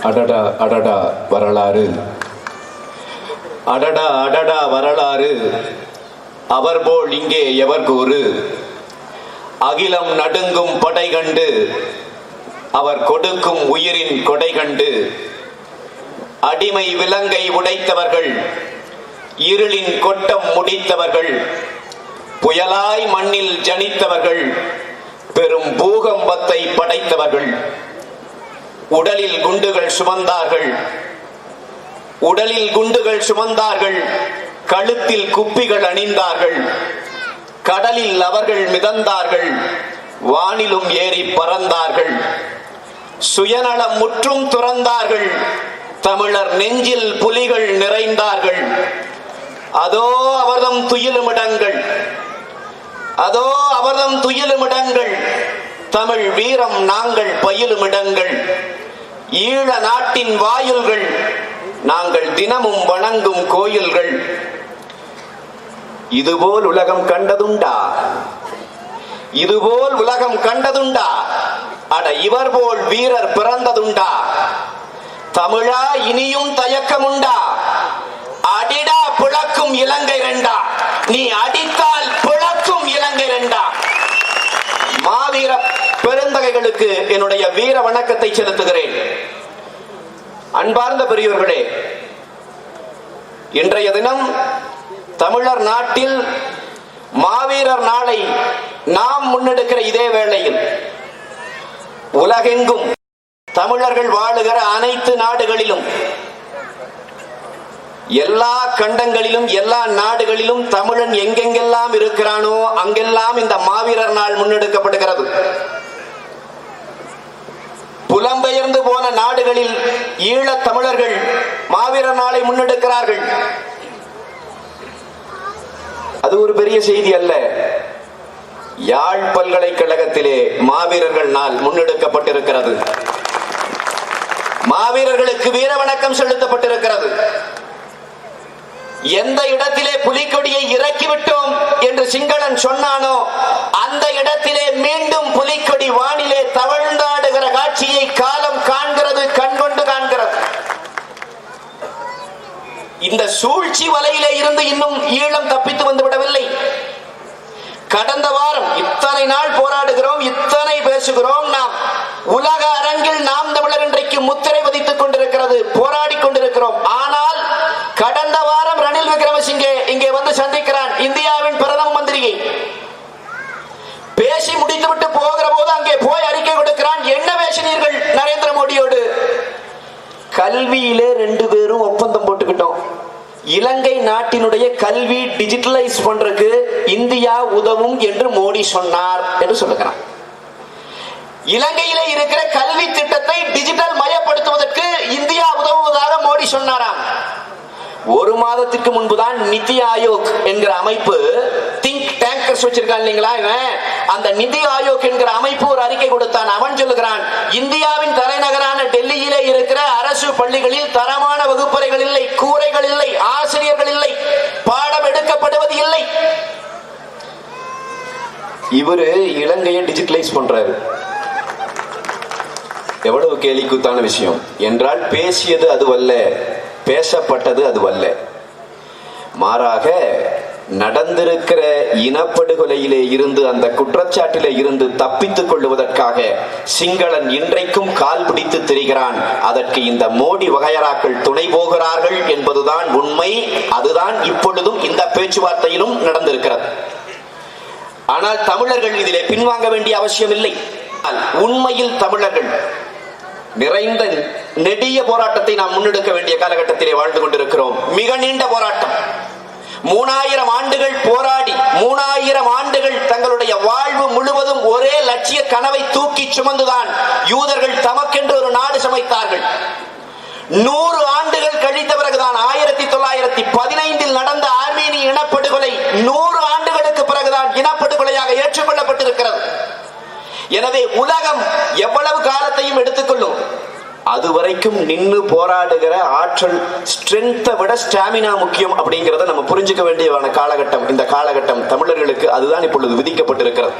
அடடா அடடா வரலாறு, அடடா அடடா வரலாறு, அவர் போல் இங்கே எவர் கூறு. அகிலம் நடுங்கும் படை கண்டு, அவர் கொடுக்கும் உயிரின் கொடை கண்டு. அடிமை விலங்கை உடைத்தவர்கள், இருளின் கொட்டம் முடித்தவர்கள், புயலாய் மண்ணில் ஜனித்தவர்கள், பெரும் பூகம்பத்தை படைத்தவர்கள். உடலில் குண்டுகள் சுமந்தார்கள், உடலில் குண்டுகள் சுமந்தார்கள், கழுத்தில் குப்பிகள் அணிந்தார்கள். கடலில் அவர்கள் மிதந்தார்கள், வானிலும் ஏறி பறந்தார்கள். சுயநலம் முற்றும் துறந்தார்கள், தமிழர் நெஞ்சில் புலிகள் நிறைந்தார்கள். அதோ அவர்தம் துயிலுமிடங்கள், அதோ அவர்தம் துயிலுமிடங்கள், தமிழ் வீரம் நாங்கள் பயிலுமிடங்கள். ஈழ நாட்டின் வாயில்கள், நாங்கள் தினமும் வணங்கும் கோயில்கள். இதுபோல் உலகம் கண்டதுண்டா? இதுபோல் உலகம் கண்டதுண்டா? அட இவர் போல் வீரர் பிறந்ததுண்டா? தமிழா இனியும் தயக்கமுண்டா? அடிடா பிளக்கும் இலங்கை ரெண்டா, நீ அடித்தால் பிளக்கும் இலங்கை ரெண்டா. மாவீர பெருந்தகைகளுக்கு என்னுடைய வீர வணக்கத்தை செலுத்துகிறேன். அன்பார்ந்த பெரியோர்களே, இன்றைய தினம் தமிழர் நாட்டில் மாவீரர் நாளை நாம் முன்னெடுக்கிற இதே வேளையில் உலகெங்கும் தமிழர்கள் வாழுகிற அனைத்து நாடுகளிலும், எல்லா கண்டங்களிலும், எல்லா நாடுகளிலும் தமிழன் எங்கெங்கெல்லாம் இருக்கிறானோ அங்கெல்லாம் இந்த மாவீரர் நாள் முன்னெடுக்கப்படுகிறது. புலம்பெயர்ந்து போன நாடுகளில் ஈழத் தமிழர்கள் மாவீரர் நாளை முன்னெடுக்கிறார்கள். அது ஒரு பெரிய செய்தி அல்ல. யாழ் பல்கலைக்கழகத்திலே மாவீரர்கள் நாள் முன்னெடுக்கப்பட்டிருக்கிறது. மாவீரர்களுக்கு வீர வணக்கம் செலுத்தப்பட்டிருக்கிறது. எந்த இடத்திலே புலிக்கொடியை இறக்கிவிட்டோம் என்று சிங்களன் சொன்னானோ அந்த இடத்திலே மீண்டும் புலிக்கொடி வானிலே தவழ்ந்தாடுகிற காட்சியை காலம் காண்கிறது, கண்கொண்டு காண்கிறது. இந்த சூழ்ச்சி வலையிலே இருந்து இன்னும் ஈழம் தப்பித்து வந்து விடவில்லை. கடந்த வாரம் இத்தனை நாள் போராடுகிறோம், இத்தனை பேசுகிறோம். நாம் உலக அரங்கில் நாம் தமிழர் இன்றைக்கு முத்திரை பதித்துக் கொண்டிருக்கிறது, போராடி கொண்டிருக்கிறோம். ஆனால் கடந்த வாரம் ரணில் விக்ரமசிங்கே இங்கே வந்து சந்திக்கிறான் இந்தியாவின் பிரதம மந்திரியை. பேசி முடித்துவிட்டு போகிற போது அங்கே போய் அறிக்கை கொடுக்கிறான். என்ன பேசினீர்கள் நரேந்திர மோடியோடு? கல்வியிலே 2 பேரும் ஒப்பந்தம் போட்டுக்கிட்டோம். இலங்கை நாட்டினுடைய கல்வி டிஜிட்டலைஸ் பண்றதுக்கு இந்தியா உதவும் என்று மோடி சொன்னார் என்று சொல்லுகிறார். இலங்கையிலே இருக்கிற கல்வி திட்டத்தை டிஜிட்டல் மயப்படுத்துவதற்கு இந்தியா உதவுவதாக மோடி சொன்னாராம். 1 மாதத்துக்கு முன்புதான் நிதி ஆயோக் என்கிற அமைப்பு, திங்க் டேங்கர்ஸ் வச்சிருக்கான் இல்லைங்களா, அந்த நிதி ஆயோக் என்கிற அமைப்பு ஒரு அறிக்கை கொடுத்தான். அவன் சொல்லுகிறான், இந்தியாவின் தலைநகரான டெல்லியிலே இருக்கிற அரசு பள்ளிகளில் தரமான வகுப்பறைகள் இல்லை, கூரைகள் இல்லை, ஆசிரியர்கள் இல்லை, பாடம் எடுக்கப்படுவது இல்லை. இவரு இலங்கையை டிஜிட்டலைஸ் பண்றாரு. எவ்வளவு கேலிக்கூத்தான விஷயம் என்றால், பேசியது அதுவல்ல, பேசப்பட்டது அதுவல்ல. மாறாக நடந்திருக்கிற இனப்படுகொலையிலே இருந்து, அந்த குற்றச்சாட்டிலே இருந்து தப்பித்துக் கொள்வதற்காக சிங்களன் இன்றைக்கும் கால் பிடித்து திரிகிறான். அதற்கு இந்த மோடி வகையராக்கள் துணை போகிறார்கள் என்பதுதான் உண்மை. அதுதான் இப்பொழுதும் இந்த பேச்சுவார்த்தையிலும் நடந்திருக்கிறது. ஆனால் தமிழர்கள் இதிலே பின்வாங்க வேண்டிய அவசியம் இல்லை. உண்மையில் தமிழர்கள் நிறைந்த நெடிய போராட்டத்தை நாம் முன்னெடுக்க வேண்டிய காலகட்டத்திலே வாழ்ந்து கொண்டிருக்கிறோம். மிக நீண்ட போராட்டம். 3000 ஆண்டுகள் போராடி, 3000 ஆண்டுகள் தங்களுடைய வாழ்வு முழுவதும் ஒரே லட்சிய கனவை தூக்கி சுமந்துதான் யூதர்கள் தமக்கென்று ஒரு நாடு சமைத்தார்கள். 100 ஆண்டுகள் கழித்த பிறகுதான் 1915 நடந்த ஆர்மீனிய இனப்படுகொலை 100 ஆண்டுகளுக்கு பிறகுதான் இனப்படுகொலையாக ஏற்றுக்கொள்ளப்பட்டிருக்கிறது. எனவே உலகம் எவ்வளவு காலத்தையும் எடுத்துக்கொள்ளும். அது வரைக்கும் நின்று போராடுகிற ஆற்றல், ஸ்ட்ரென்த்தை விட ஸ்டாமினா முக்கியம் அப்படிங்கிறத நம்ம புரிஞ்சுக்க வேண்டியவான காலகட்டம் இந்த காலகட்டம். தமிழர்களுக்கு அதுதான் இப்பொழுது விதிக்கப்பட்டிருக்கிறது.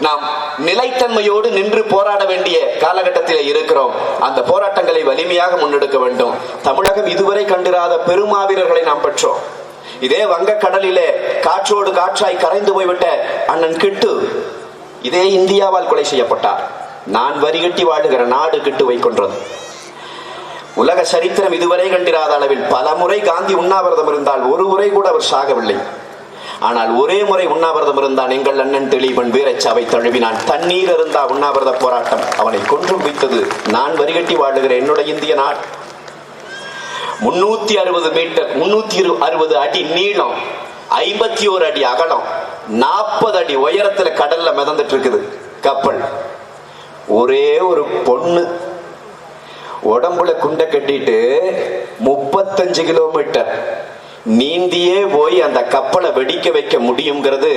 நாம் நிலைத்தன்மையோடு நின்று போராட வேண்டிய காலகட்டத்தில் இருக்கிறோம். அந்த போராட்டங்களை வலிமையாக முன்னெடுக்க வேண்டும். தமிழகம் இதுவரை கண்டிராத பெருமாவீரர்களை நாம் பெற்றோம். இதே வங்க கடலிலே காற்றோடு காற்றாய் கரைந்து போய்விட்ட அண்ணன் கிட்டு இதே இந்தியாவால் கொலை செய்யப்பட்டார். நான் வரிகட்டி வாழுகிற நாடு கிட்டுவை கொன்றது. உலக சரித்திரம் இதுவரை கண்டிராத அளவில் பல முறை காந்தி உண்ணாவிரதம் இருந்தால் ஒரு முறை கூட அவர் சாகவில்லை. ஆனால் ஒரே முறை உண்ணாவிரதம் இருந்தான். எங்கள் அண்ணன் தெளிவன் வீரச்சாவை தழுவினான். தண்ணீர் இருந்தா உண்ணாவிரத போராட்டம் அவனை கொன்று வைத்தது. நான் வரிகட்டி வாழுகிற என்னுடைய இந்திய நாடு. 360 மீட்டர், 360 அடி நீளம், 51 அடி அகலம், 40 அடி உயரத்துல கடல்ல மிதந்துட்டு இருக்குது கப்பல். ஒரே ஒரு பொண்ணு உடம்புல குண்டை கட்டிட்டு 35 கிலோமீட்டர் நீந்தியே போய் அந்த கப்பலை வெடிக்க வைக்க முடியுங்கிறது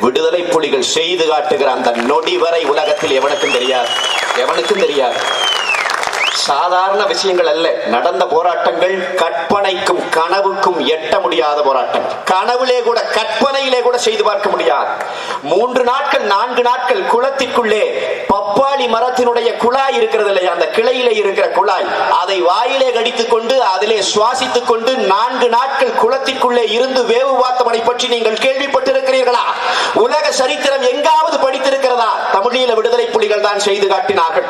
விடுதலை புலிகள் செய்து காட்டுகிற அந்த நொடி வரை உலகத்தில் எவனுக்கும் தெரியாது. சாதாரண விஷயங்கள் அல்ல. நடந்த போராட்டங்கள் கற்பனைக்கும் கனவுக்கும் எட்ட முடியாத போராட்டங்கள். கனவுலே கூட, கற்பனையிலே கூட செய்து பார்க்க முடியாது. 3 நாட்கள் 4 நாட்கள் குளத்திற்குள்ளே பப்பாளி மரத்தினுடைய குழாய் இருக்கிறது இல்லையா, அந்த கிளையிலே இருக்கிற குழாய், அதை வாயிலே கடித்துக் கொண்டு அதிலே சுவாசித்துக் கொண்டு 4 நாட்கள் குளத்திற்குள்ளே இருந்து வேவு பார்த்தவனை பற்றி நீங்கள் கேள்விப்பட்டிருக்கிறீர்களா? உலக சரித்திரம் எங்காவது படித்திருக்கிறதா? தமிழீழ விடுதலை புலிகள் தான் செய்து காட்டினார்கள்.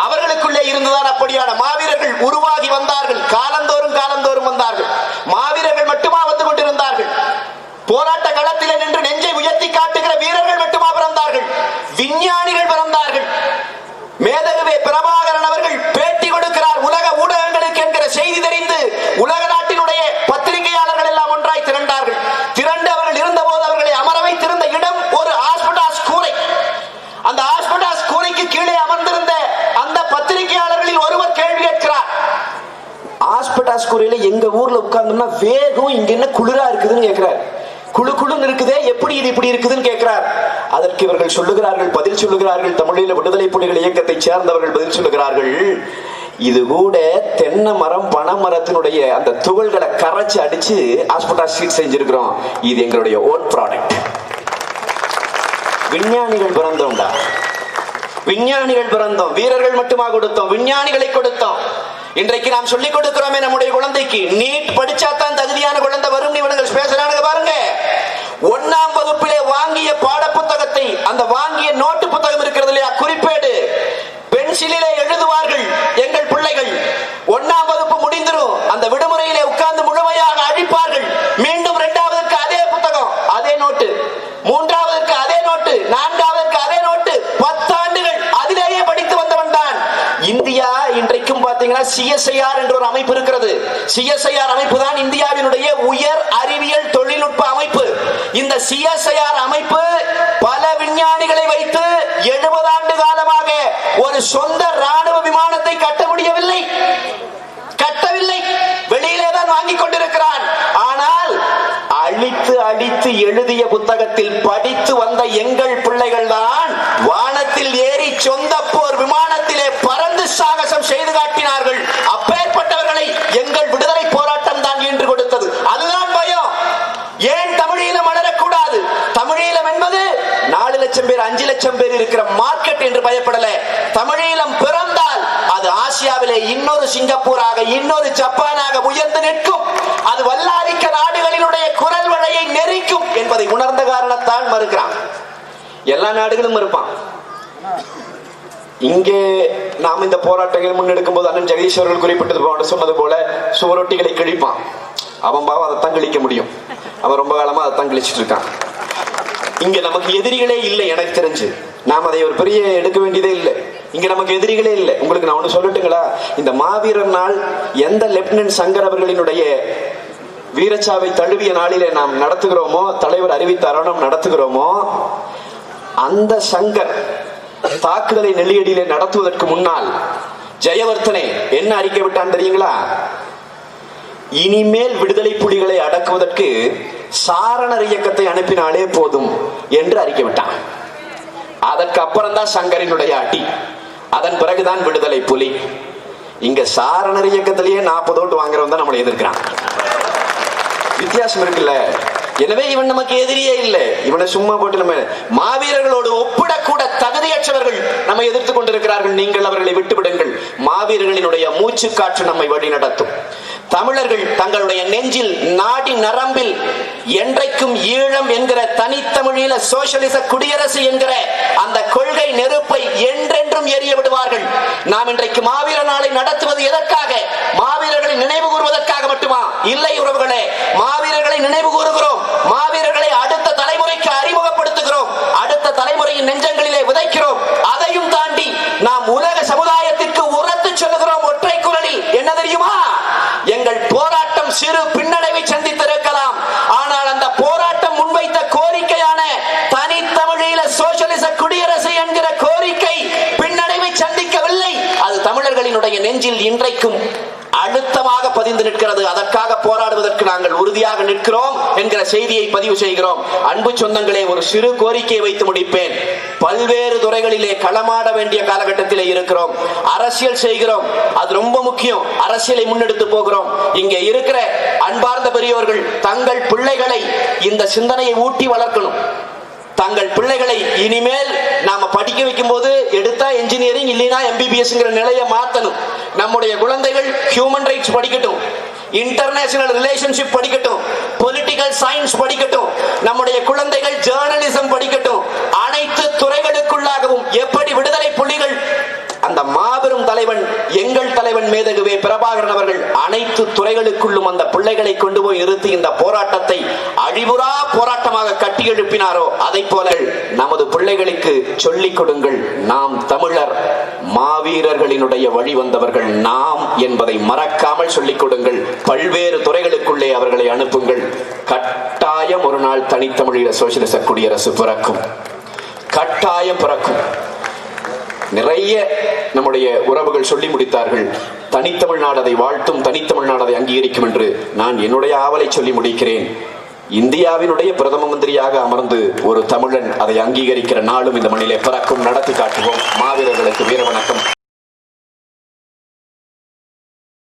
அவர்களுக்குள்ளே இருந்துதான் அப்படியான மாவீரர்கள் உருவாகி வந்தார்கள். காலந்தோறும் வந்தார்கள். மாவீரர்கள் மட்டுமா வந்து கொண்டிருந்தார்கள்? போராட்ட களத்திலே நின்று நெஞ்சை உயர்த்தி காட்டுகிற வீரர்கள் மட்டுமா பிறந்தார்கள்? விஞ்ஞானிகள் பிறந்தார்கள். மேதகுவே பிரபாகரன் அவர்கள் பேட்டி கொடுக்கிறார் உலக ஊடகங்களுக்கு என்கிற செய்தி தெரிந்து உலக நாட்டினுடைய பத்திரிகையாளர்கள் எல்லாம் ஒன்றாய் திரண்டார்கள். திரண்டு அவர்கள் இருந்தபோது அவர்களை அமர வைத்திருந்த இடம் ஒரு ஆஸ்பெட்டாஸ் கூரை. அந்த ஆஸ்பெட்டாஸ் கூரைக்கு கீழே அமர்ந்திருந்த அந்த பத்திரிகையாளர்களில் ஒருவர் கேள்வி கேட்கிறார். ஆஸ்பெட்டாஸ் கூரையில எங்க ஊர்ல உட்கார்ந்தோம்னா வேகம், இங்க என்ன குளிரா இருக்குதுன்னு கேட்கிறார். குழுன்னு இருக்குதே, எப்படி இது இப்படி இருக்குதுன்னு கேட்கிறார். அதற்கு இவர்கள் சொல்லுகிறார்கள், பதில் சொல்லுகிறார்கள். தமிழீழ விடுதலை புலிகள் இயக்கத்தை சேர்ந்தவர்கள் பதில் சொல்லுகிறார்கள், இது கூட தென்னை மரம் பனை மரத்தினுடைய அந்த துகள்களை கரைச்சு அடிச்சு ஆஸ்பெட்டாஸ் ஷீட் செஞ்சிருக்கிறோம். இது எங்களுடைய ஓன் ப்ராடக்ட். விஞ்ஞானிகள் பிறந்தோம்டா, விஞ்ஞானிகள் பிறந்தோம். வீரர்கள் மட்டுமா கொடுத்தோம்? விஞ்ஞானிகளை கொடுத்தோம். இன்றைக்கு நாம் சொல்லிக் கொடுக்கிறோமே நம்முடைய குழந்தைக்கு, நீட் படிச்சாதான் தகுதியான குழந்தை வரும். இவனுங்கள் பேசுறானுங்க பாருங்க. 1ஆம் வகுப்பிலே வாங்கிய பாட புத்தகத்தை, அந்த வாங்கிய நோட்டு புத்தகம் இருக்கிறது இல்லையா, குறிப்பேடு, பென்சிலிலே எழுதுவார்கள் எங்கள் பிள்ளைகள். 1ஆம் வகுப்பு முடிந்துரும், அந்த விடுமுறையிலே உட்கார்ந்து முழுமையாக அழிப்பார்கள். மீண்டும் 2ஆவதுக்கு அதே புத்தகம், அதே நோட்டு, 3ஆவதுக்கு அதே நோட்டு, 4ஆவதுக்கு அதே நோட்டு. 10 ஆண்டுகள் அதிலேயே படித்து வந்தவன் தான் இந்தியா. இன்றைக்கும் பாத்தீங்கன்னா CSIR என்ற ஒரு அமைப்பு இருக்கிறது. CSIR அமைப்பு தான் இந்தியாவினுடைய உயர் அறிவியல் தொழில்நுட்ப அமைப்பு. இந்த CSIR அமைப்பு பல விஞ்ஞானிகளை வைத்து 70 ஆண்டு காலமாக ஒரு சொந்த ராணுவ விமானத்தை கட்டவில்லை. வெளியிலே தான் வாங்கிக் கொண்டிருக்கிறான். ஆனால் அழித்து எழுதிய புத்தகத்தில் படித்து வந்த எங்கள் பிள்ளைகள் தான் வானத்தில் ஏறி சொந்த போர் விமானத்திலே பறந்து சாகசம் செய்து காட்டினார்கள். அப்பேற்பட்டவர்களை எங்கள் விடுதலை போராட்டம் தான் ஈன்று கொடுத்தது. அதுதான் பயம். ஏன் தமிழீழம் வளரக்கூடாது? தமிழீழம் என்பது 4 லட்சம் பேர் 5 லட்சம் பேர் இருக்கிற மார்க்கெட் என்று பயப்படல. தமிழீழம் பிறந்தால் அது ஆசியாவிலே இன்னொரு சிங்கப்பூராக, இன்னொரு ஜப்பானாக உயர்ந்து நிற்கும். அது வல்லாதிக்க நாடுகளினுடைய குரல் வளையை நெரிக்கும் என்பதை உணர்ந்த காரணத்தால் மறுக்கிறான். எல்லா நாடுகளும் இருப்பான். இங்கே நாம் இந்த போராட்டங்கள் முன்னெடுக்கும் போது அண்ணன் ஜெகதீஷ் அவர்கள் குறிப்பிட்டது சொன்னது போல சுவரொட்டிகளை கிழிப்பான். அவன் பாவம் அதைத்தான் கிழிக்க முடியும். அவன் ரொம்ப காலமா அதைத்தான் கிழிச்சிட்டு இருக்கான். இங்க நமக்கு எதிரிகளே இல்லை. எனக்கு தெரிஞ்சு நாம் அதை ஒரு பெரிய எடுக்க வேண்டியதே இல்லை. இங்க நமக்கு எதிரிகளே இல்லை. உங்களுக்கு நான் ஒண்ணு சொல்லட்டுங்களா? இந்த மாவீரர் நாள் எந்த லெப்டினன்ட் சங்கர் அவர்களினுடைய வீரச்சாவை தழுவிய நாளிலே நாம் நடத்துகிறோமோ, தலைவர் அறிவித்தாரோ நாம் நடத்துகிறோமோ, அந்த சங்கர் தாக்குதலை நெல்லியடியிலே நடத்துவதற்கு முன்னால் ஜெயவர்த்தனே என்ன அறிக்கை விட்டான் தெரியுங்களா? இனிமேல் விடுதலை புலிகளை அடக்குவதற்கு சாரணர் இயக்கத்தை அனுப்பினாலே போதும் என்று அறிக்கை விட்டான். அதற்கு அப்புறம் தான் சங்கரினுடைய அடி. அதன் பிறகுதான் விடுதலை புலி. இங்க சாரணர் இயக்கத்திலேயே 40 ஓட்டு வாங்குறவன் தான் நம்மளை எதிர்க்கிறான். வித்தியாசம் இருக்குல்ல. எனவே இவன் நமக்கு எதிரியே இல்லை. இவனை சும்மா போட்டு நம்ம மாவீரர்களோடு ஒப்பிடக்கூட தகுதியற்றவர்கள் நம்மை எதிர்த்து கொண்டிருக்கிறார்கள். நீங்கள் அவர்களை விட்டுவிடுங்கள். மாவீரர்களினுடைய மூச்சு காற்று நம்மை வழி நடத்தும். தமிழர்கள் தங்களுடைய நெஞ்சில் நாடி நரம்பில் என்றைக்கும் ஈழம் என்கிற தனித்தமிழீழ சோசியலிச குடியரசு என்கிற அந்த கொள்கை நெருப்பை என்றென்றும் எரிய விடுவார்கள். நாம் இன்றைக்கு மாவீர நாளை நடத்துவது எதற்காக? மாவீரர்களை நினைவு கூறுவதற்காக மட்டுமா? இல்லை உறவுகளே, மாவீரர்களை நினைவு கூறுகிறோம். மாவீரர்களை அடுத்த தலைமுறைக்கு அறிமுகப்படுத்துகிறோம். அடுத்த தலைமுறையின் நெஞ்சங்களிலே விதைக்கிறோம். அதையும் தாண்டி நாம் உலக சமுதாயத்திற்கு உரத்து சொல்லுகிறோம் ஒற்றை குரலில். என்ன தெரியுமா? எங்கள் போராட்டம் சிறு பின்னடைவை சந்தித்திருக்கலாம், ஆனால் அந்த போராட்டம் முன்வைத்த கோரிக்கையான தனித்தமிழீழ சோசியலிச குடியரசு என்கிற கோரிக்கை பின்னடைவை சந்திக்கவில்லை. அது தமிழர்களினுடைய நெஞ்சில் இன்றைக்கும் அழுத்தமாக பதிந்து நிற்கிறது. அதற்காக போராடுவதற்கு நாங்கள் உறுதியாக நிற்கிறோம் என்கிற செய்தியை பதிவு செய்கிறோம். அன்பு சொந்தங்களே, ஒரு சிறு கோரிக்கையை வைத்து முடிப்பேன். பல்வேறு துறைகளிலே களமாட வேண்டிய காலகட்டத்திலே இருக்கிறோம். அரசியல் செய்கிறோம், அது ரொம்ப முக்கியம். அரசியலை முன்னெடுத்து போகிறோம். இங்கே இருக்கிற அன்பார்ந்த பெரியவர்கள் தங்கள் பிள்ளைகளை இந்த சிந்தனையை ஊட்டி வளர்க்கணும். தங்கள் பிள்ளைகளை இனிமேல் நாம படிக்க வைக்கும் போது எடுத்தா என்ஜினியரிங் இல்லைனா MBBS நிலையை மாத்தணும். நம்முடைய குழந்தைகள் ஹியூமன் ரைட்ஸ் படிக்கட்டும், இன்டர்நேஷனல் ரிலேஷன்ஷிப் படிக்கட்டும், பொலிட்டிக்கல் சயின்ஸ் படிக்கட்டும், நம்முடைய குழந்தைகள் ஜேர்னலிசம் படிக்கட்டும். அனைத்து துறைகளுக்குள்ளாகவும் எப்படி விடுதலை புலிகள் அந்த மாபெரும் தலைவன் எங்கள் தலைவன் மேதகுவே பிரபாகரன் அவர்கள் அனைத்து துறைகளுக்குள்ளும் அந்த பிள்ளைகளை கொண்டு போய் நிறுத்தி இந்த போராட்டத்தை அழிவுறா போராட்டமாக கட்டி எழுப்பினாரோ அதை போல நமது பிள்ளைகளுக்கு சொல்லிக் கொடுங்கள். நாம் தமிழர், மாவீரர்களினுடைய வழி வந்தவர்கள் நாம் என்பதை மறக்காமல் சொல்லிக் கொடுங்கள். பல்வேறு துறைகளுக்குள்ளே அவர்களை அனுப்புங்கள். கட்டாயம் ஒரு நாள் தனித்தமிழீழ சோசியலிச குடியரசு பிறக்கும். கட்டாயம் பிறக்கும். நிறைய நம்முடைய உறவுகள் சொல்லி முடித்தார்கள். தனித்தமிழ்நாடு அதை வாழ்த்தும், தனித்தமிழ்நாடு அதை அங்கீகரிக்கும் என்று நான் என்னுடைய ஆவலை சொல்லி முடிக்கிறேன். இந்தியாவினுடைய பிரதம மந்திரியாக அமர்ந்து ஒரு தமிழன் அதை அங்கீகரிக்கிற நாளும் இந்த மண்ணிலே பிறக்கும். நடத்தி காட்டுவோம். மாவீரர்களுக்கு வீர வணக்கம்.